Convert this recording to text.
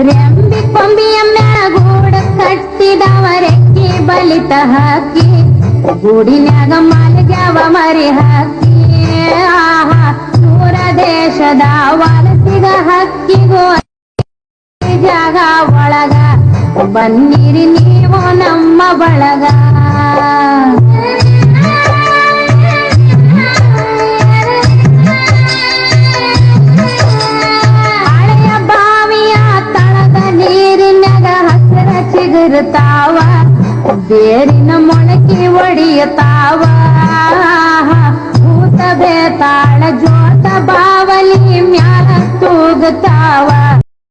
ರೆಂಬಿ ಕೊಂಬಿಯ ಮ್ಯಾಗೂಡ ಕಟ್ಟಿದವರೆಕ್ಕಿ ಬಲಿತ ಹಾಕಿ ಗೂಡಿನ್ಯಾಗ ಮಾಲಿಗ್ಯಾವ ಮರಿ ಹಾಕಿ ಆಹಾ ದೂರ ದೇಶದ ವಲಸಿಗ ಹಕ್ಕಿಗೋ ಜಾಗ ಒಳಗ ಬನ್ನಿರಿ ನೀವು ನಮ್ಮ ಬಳಗ ಹಳೆಯ ಬಾವಿಯ ತಳದ ನೀರಿನಾಗ ಹಸಿರ ಚಿಗುರುತ್ತಾವ ಬೇರಿನ ಮೊಳಕೆ ಒಡೆಯುತ್ತಾವ ಭೂತ ಬೇತಾಳ ಜೋತ ಬಾವಲಿ ಮ್ಯಾಲ ತೂಗುತ್ತಾವ